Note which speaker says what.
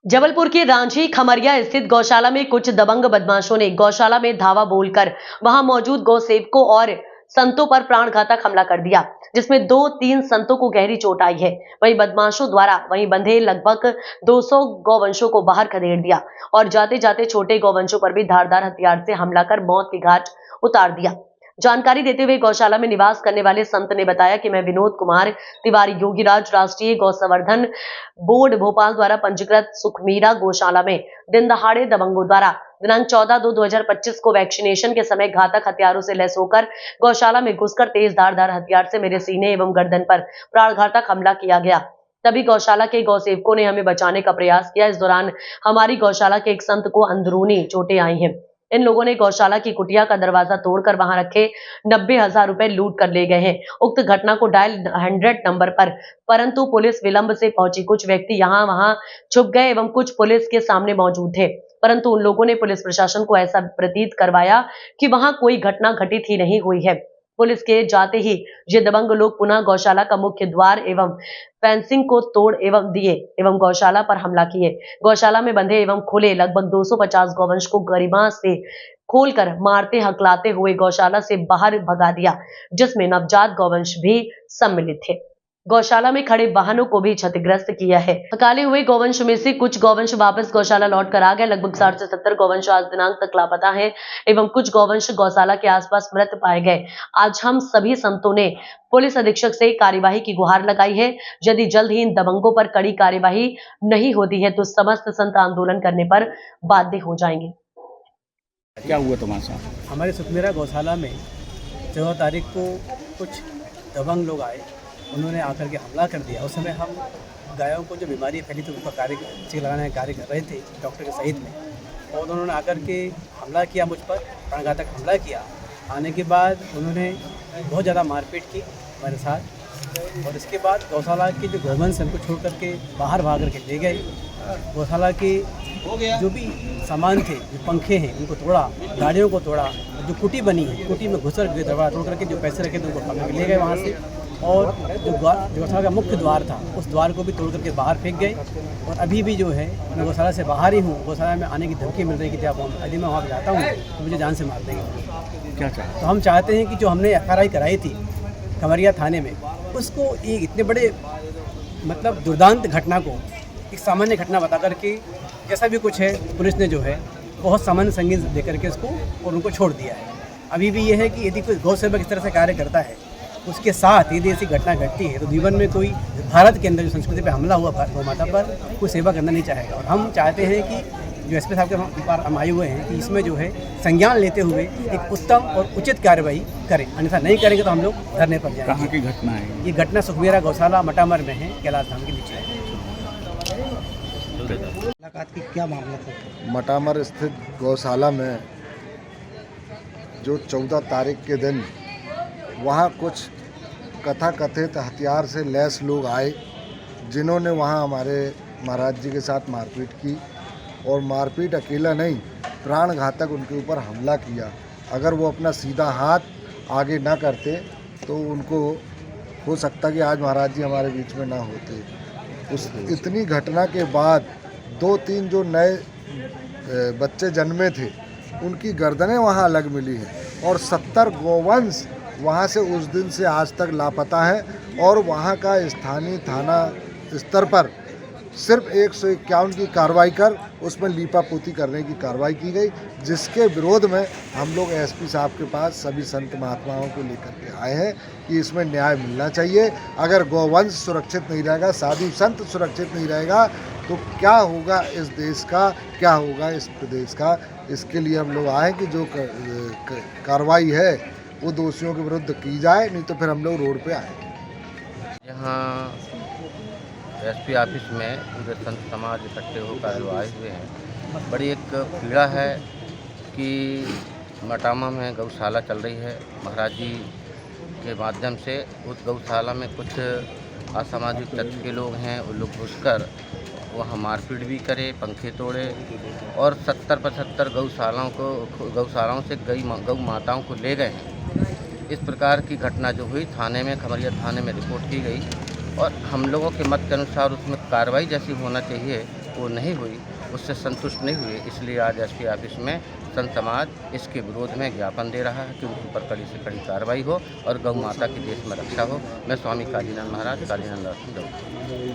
Speaker 1: जबलपुर के रांझी खमरिया स्थित गौशाला में कुछ दबंग बदमाशों ने गौशाला में धावा बोलकर वहां मौजूद गौसेवकों और संतों पर प्राणघातक हमला कर दिया, जिसमें 2-3 संतों को गहरी चोट आई है। वहीं बदमाशों द्वारा वहीं बंधे लगभग 200 गौवंशों को बाहर खदेड़ दिया और जाते जाते छोटे गौवंशों पर भी धारदार हथियार से हमला कर मौत के घाट उतार दिया। जानकारी देते हुए गौशाला में निवास करने वाले संत ने बताया कि मैं विनोद कुमार तिवारी योगीराज राष्ट्रीय गौ संवर्धन बोर्ड भोपाल द्वारा पंजीकृत सुखमीरा गौशाला में दिन दहाड़े दबंगों द्वारा दिनांक 14/2/2025 को वैक्सीनेशन के समय घातक हथियारों से लैस होकर गौशाला में घुसकर तेज धारदार हथियार से मेरे सीने एवं गर्दन पर प्राणघातक हमला किया गया। तभी गौशाला के गौसेवकों ने हमें बचाने का प्रयास किया। इस दौरान हमारी गौशाला के एक संत को अंदरूनी चोटें आई हैं। इन लोगों ने गौशाला की कुटिया का दरवाजा तोड़कर वहां रखे 90,000 रुपए लूट कर ले गए हैं। उक्त घटना को डायल 100 नंबर पर परंतु पुलिस विलंब से पहुंची। कुछ व्यक्ति यहां वहां छुप गए एवं कुछ पुलिस के सामने मौजूद थे, परंतु उन लोगों ने पुलिस प्रशासन को ऐसा प्रतीत करवाया कि वहां कोई घटना घटित ही नहीं हुई है। पुलिस के जाते ही ये दबंग लोग पुनः गौशाला का मुख्य द्वार एवं फेंसिंग को तोड़ एवं दिए एवं गौशाला पर हमला किए। गौशाला में बंधे एवं खुले लगभग 250 गौवंश को गरिमा से खोलकर मारते हकलाते हुए गौशाला से बाहर भगा दिया, जिसमें नवजात गौवंश भी सम्मिलित थे। गौशाला में खड़े वाहनों को भी क्षतिग्रस्त किया है। हकाले हुए गौवंश में से कुछ गौवंश वापस गौशाला लौट कर आ गए। लगभग 60 से 70 गौवंश आज दिनांक तक लापता हैं एवं कुछ गौवंश गौशाला के आसपास मृत पाए गए। आज हम सभी संतों ने पुलिस अधीक्षक से कार्यवाही की गुहार लगाई है। यदि जल्द ही इन दबंगों पर कड़ी कार्यवाही नहीं होती है तो समस्त संत आंदोलन करने पर बाध्य हो जाएंगे।
Speaker 2: क्या हुआ तुम्हारे साथ?
Speaker 3: हमारे सुखमीरा गौशाला में 14 तारीख को कुछ दबंग लोग आए, उन्होंने आकर के हमला कर दिया। उस समय हम गायों को जो बीमारी फैली थी उसका टीका लगाने का कार्य कर रहे थे डॉक्टर के सहित में, और उन्होंने आकर के हमला किया मुझ पर, प्राणघातक हमला किया। आने के बाद उन्होंने बहुत ज़्यादा मारपीट की हमारे साथ, और इसके बाद गौशाला के जो गौवंश उनको छोड़ करके बाहर भाग करके ले गए। गौशाला के जो भी सामान थे, जो पंखे हैं उनको तोड़ा, गाड़ियों को तोड़ा, जो कुटी बनी है कुटी में घुसर गए, दरवाजा तोड़ करके जो पैसे रखे थे उनको ले गए वहाँ से, और जो गौशाला का मुख्य द्वार था उस द्वार को भी तोड़ करके बाहर फेंक गए। और अभी भी जो है मैं गौशाला से बाहर ही हूँ। गौशाला में आने की धमकी मिल रही है कि जब यदि मैं वहाँ पर जाता हूँ तो मुझे जान से मार देंगे।
Speaker 2: क्या चाहते?
Speaker 3: तो हम चाहते हैं कि जो हमने FRI कराई थी खमरिया थाने में, उसको ये इतने बड़े मतलब दुर्दांत घटना को एक सामान्य घटना बता करके जैसा भी कुछ है पुलिस ने जो है बहुत सामान्य संगीन दे करके उसको और उनको छोड़ दिया है। अभी भी ये है कि यदि कोई गौ सेवक इस तरह से कार्य करता है, उसके साथ यदि ऐसी घटना घटती है तो जीवन में कोई भारत के अंदर जो संस्कृति पे हमला हुआ गौ माता पर, कोई सेवा करना नहीं चाहेगा। और हम चाहते हैं कि जो SP साहब के ऊपर हम आए हुए हैं कि इसमें जो है संज्ञान लेते हुए एक उत्तम और उचित कार्रवाई करें, अन्यथा नहीं करेंगे तो हम लोग धरने पर जाएंगे।
Speaker 2: कहाँ की घटना है
Speaker 3: ये घटना सुखमीरा गौशाला मटामर में है, कैलाश धाम के नीचे।
Speaker 4: मुलाकात की क्या मामला था?
Speaker 5: मटामर स्थित गौशाला में जो 14 तारीख के दिन वहाँ कुछ कथाकथित हथियार से लैस लोग आए, जिन्होंने वहाँ हमारे महाराज जी के साथ मारपीट की, और मारपीट अकेला नहीं, प्राणघातक उनके ऊपर हमला किया। अगर वो अपना सीधा हाथ आगे ना करते तो उनको हो सकता कि आज महाराज जी हमारे बीच में ना होते। उस इतनी घटना के बाद 2-3 जो नए बच्चे जन्मे थे उनकी गर्दनें वहाँ अलग मिली हैं, और 70 गौवंश वहाँ से उस दिन से आज तक लापता है। और वहाँ का स्थानीय थाना स्तर पर सिर्फ 151 की कार्रवाई कर उसमें लीपापोती करने की कार्रवाई की गई, जिसके विरोध में हम लोग SP साहब के पास सभी संत महात्माओं को लेकर के आए हैं कि इसमें न्याय मिलना चाहिए। अगर गौवंश सुरक्षित नहीं रहेगा, साधु संत सुरक्षित नहीं रहेगा, तो क्या होगा इस देश का, क्या होगा इस प्रदेश का। इसके लिए हम लोग आए कि जो कार्रवाई है वो दोषियों के विरुद्ध की जाए, नहीं तो फिर हम लोग रोड पे आएंगे।
Speaker 6: यहाँ SP ऑफिस में पूरे संत समाज इकट्ठे होकर जो आए हुए हैं, बड़ी एक पीड़ा है कि मटामा में गौशाला चल रही है। महाराज जी के माध्यम से उस गौशाला में कुछ असामाजिक तत्व के लोग हैं, वो लोग घुसकर वहाँ मारपीट भी करे, पंखे तोड़े, और 70-75 गौशालाओं से गौ माताओं को ले गए हैं। इस प्रकार की घटना जो हुई थाने में, खमरिया थाने में रिपोर्ट की गई, और हम लोगों के मत के अनुसार उसमें कार्रवाई जैसी होना चाहिए वो नहीं हुई, उससे संतुष्ट नहीं हुए, इसलिए आज एसपी ऑफिस में संत समाज इसके विरोध में ज्ञापन दे रहा है कि उनके ऊपर कड़ी से कड़ी कार्रवाई हो और गौ माता की देश में रक्षा हो। मैं स्वामी कालीनंद महाराज कालीनंद